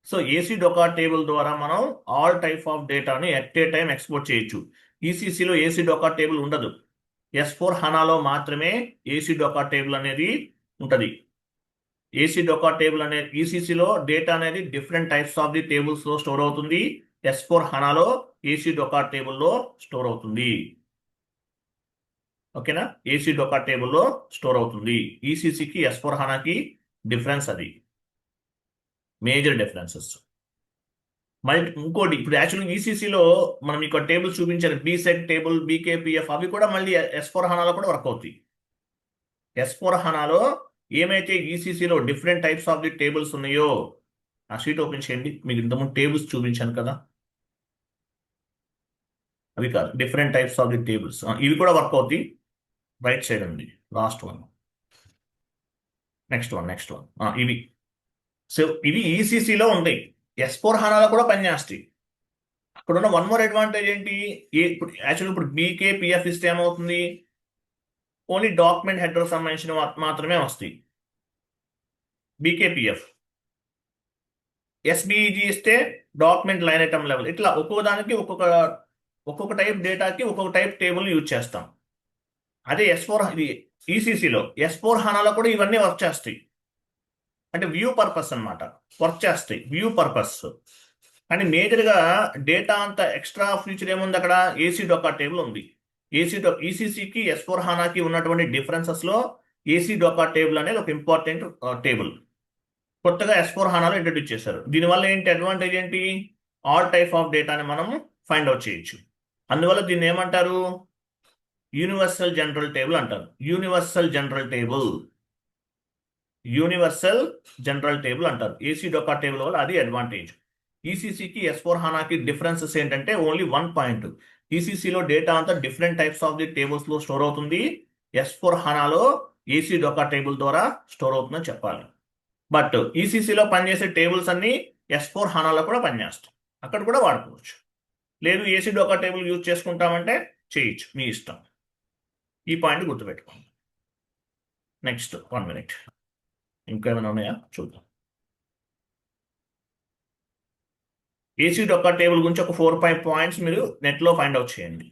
సో ఏసీ డొక్కా టేబుల్ ద్వారా మనం ఆల్ టైప్ ఆఫ్ డేటాని ఎట్ ఏ టైం ఎక్స్పోర్ట్ చేయొచ్చు. ఈసీసీలో ఏసీ డొక్కా టేబుల్ ఉండదు. S4 హనాలో మాత్రమే ఏసీ డొక్కా టేబుల్ అనేది ఉంటుంది. ఏసీ డొక్కా టేబుల్ అనేది ఈసీసీలో డేటా అనేది డిఫరెంట్ టైప్స్ ఆఫ్ ది టేబుల్స్లో స్టోర్ అవుతుంది. S4 హనాలో ఏసీ డొక్కా టేబుల్లో స్టోర్ అవుతుంది. ఓకేనా, ఏసీ డొక్కా టేబుల్లో స్టోర్ అవుతుంది. ఈసీసీకి S4 హనాకి డిఫరెన్స్, అది మేజర్ డిఫరెన్సెస్. మళ్ళీ ఇంకోటి, ఇప్పుడు యాక్చువల్గా ఈసీసీలో మనం ఇక్కడ టేబుల్స్ చూపించారు, బీసెట్ టేబుల్, బీకేపీఎఫ్, అవి కూడా మళ్ళీ S4 హనాలో కూడా వర్క్ అవుతాయి. S4 హనాలో ఏమైతే ఈసీసీలో different types of the tables ఉన్నాయో, ఆ షీట్ ఓపెన్ చేయండి, మీకు ఇంతకుముందు టేబుల్స్ చూపించాను కదా, అవి కాదు, different types of the tables, ఇవి కూడా వర్క్ అవుతాయి. రైట్ సైడ్ ఉంది, లాస్ట్ వన్, నెక్స్ట్ వన్. ఇవి. సో ఇవి ఈసీసీలో ఉంటాయి, S4 హనాలో కూడా పనిచేస్తాయి. అక్కడ ఉన్న వన్ మోర్ అడ్వాంటేజ్ ఏంటి? ఇప్పుడు యాక్చువల్గా ఇప్పుడు బీకేపీఎఫ్ ఇస్తే ఏమవుతుంది? ఓన్లీ డాక్యుమెంట్ హెడర్ సంబంధించిన మాత్రమే వస్తాయి బీకేపీఎఫ్. ఎస్బీఈజీ ఇస్తే డాక్యుమెంట్ లైన్ ఐటమ్ లెవెల్, ఇట్లా ఒక్కొక్క దానికి ఒక్కొక్క టైప్ డేటాకి ఒక్కొక్క టైప్ టేబుల్ యూజ్ చేస్తాం. అదే S4 ఇది ఈసీసీలో, S4 హనాలో కూడా ఇవన్నీ వర్క్ చేస్తాయి. అంటే వ్యూ పర్పస్ అన్నమాట, వర్క్ చేస్తాయి వ్యూ పర్పస్. కానీ మేజర్గా డేటా అంత ఎక్స్ట్రా ఫీచర్ ఏముంది అక్కడ? ఏసీ డొక్కా టేబుల్ ఉంది. ఈసీసీకి S4 హనాకి ఉన్నటువంటి డిఫరెన్సెస్లో ఏసీ డొక్కా టేబుల్ అనేది ఒక ఇంపార్టెంట్ టేబుల్. కొత్తగా S4 హానాలో ఇంట్రడ్యూస్ చేశారు. దీనివల్ల ఏంటి అడ్వాంటేజ్ ఏంటి? ఆల్ టైప్ ఆఫ్ డేటాని మనం ఫైండ్ అవుట్ చేయొచ్చు. అందువల్ల దీన్ని ఏమంటారు? యూనివర్సల్ జనరల్ టేబుల్ అంటారు. యూనివర్సల్ జనరల్ టేబుల్ అంటారు. ఏసీ డొకా టేబుల్ వల్ల అది అడ్వాంటేజ్. ఈసీసీకి S4 హానాకి డిఫరెన్సెస్ ఏంటంటే ఓన్లీ 1 పాయింట్. ఈసీసీలో డేటా అంతా different types of the tables లో స్టోర్ అవుతుంది. S4 హానాలో ఏసీ డొకా టేబుల్ ద్వారా స్టోర్ అవుతుందని చెప్పాలి. బట్ ఈసీసీలో పనిచేసే టేబుల్స్ అన్ని S4 హానాలో కూడా పనిచేస్తాయి. అక్కడ కూడా వాడుకోవచ్చు. లేదు ఏసీ డొకా టేబుల్ యూజ్ చేసుకుంటామంటే చేయొచ్చు, మీ ఇష్టం. ఈ పాయింట్ గుర్తుపెట్టుకోండి. Next 1 minute. ఇంకా ఏమైనా ఉన్నాయా చూద్దాం. ఏసీ డొక్కా టేబుల్ గురించి ఒక 4-5 పాయింట్స్ మీరు నెట్లో ఫైండ్ అవుట్ చేయండి.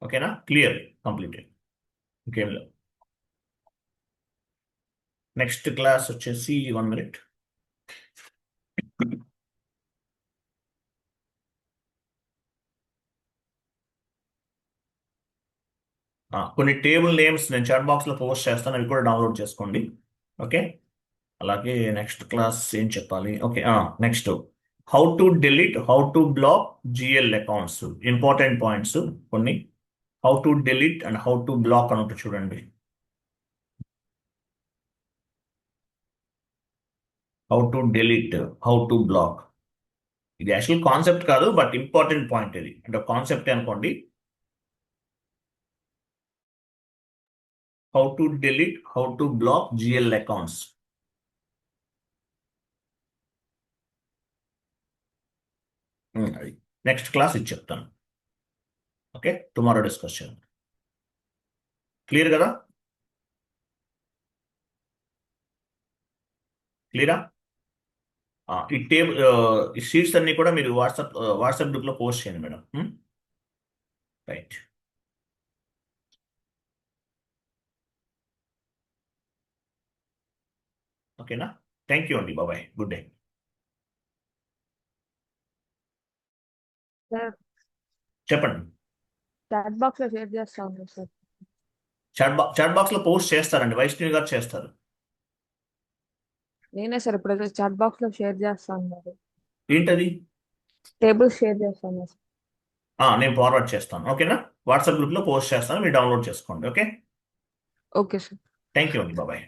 ఓకేనా? క్లియర్, కంప్లీటెడ్, ఇంకేం లేదు. నెక్స్ట్ క్లాస్ వచ్చేసి 1 మినిట్. కొన్ని టేబుల్ నేమ్స్ నేను చాట్ బాక్స్లో పోస్ట్ చేస్తాను, అవి కూడా డౌన్లోడ్ చేసుకోండి. ఓకే, అలాగే నెక్స్ట్ క్లాస్ ఏం చెప్పాలి? Okay, next how to block GL accounts. Important points కొన్ని. How to delete and how to block అని ఉంటుంది చూడండి. How to delete, how to block. ఇది యాక్చువల్ కాన్సెప్ట్ కాదు, బట్ ఇంపార్టెంట్ పాయింట్ ఇది. అంటే కాన్సెప్ట్ అనుకోండి. How to delete, how to block GL accounts. అది నెక్స్ట్ క్లాస్ ఇది చెప్తాను. ఓకే, టుమారో డిస్కస్ చేద్దాం. క్లియర్ కదా? క్లియరా? ఈ టేబుల్, ఈ షీట్స్ అన్ని కూడా మీరు వాట్సాప్ గ్రూప్లో పోస్ట్ చేయండి మేడం. రైట్. ఓకేనా? థ్యాంక్ యూ అండి, బాబాయ్, గుడ్ డే. సార్ చెప్పండి. చాట్ బాక్స్ లో షేర్ చేస్తా ఉన్నారు సార్. చాట్ బాక్స్ లో పోస్ట్ చేస్తారండి, వైష్ణవి గారు చేస్తారు. నేనే సార్ ఇప్పుడు చాట్ బాక్స్ లో షేర్ చేస్తా ఉన్నారు. ఏంటది? టేబుల్ షేర్ చేస్తా ఉన్నారు సార్. నేను ఫార్వర్డ్ చేస్తాను. ఓకేనా? వాట్సాప్ గ్రూప్లో పోస్ట్ చేస్తాను, మీరు డౌన్లోడ్ చేసుకోండి. Okay, okay sir. Thank you అండి, బాబాయ్.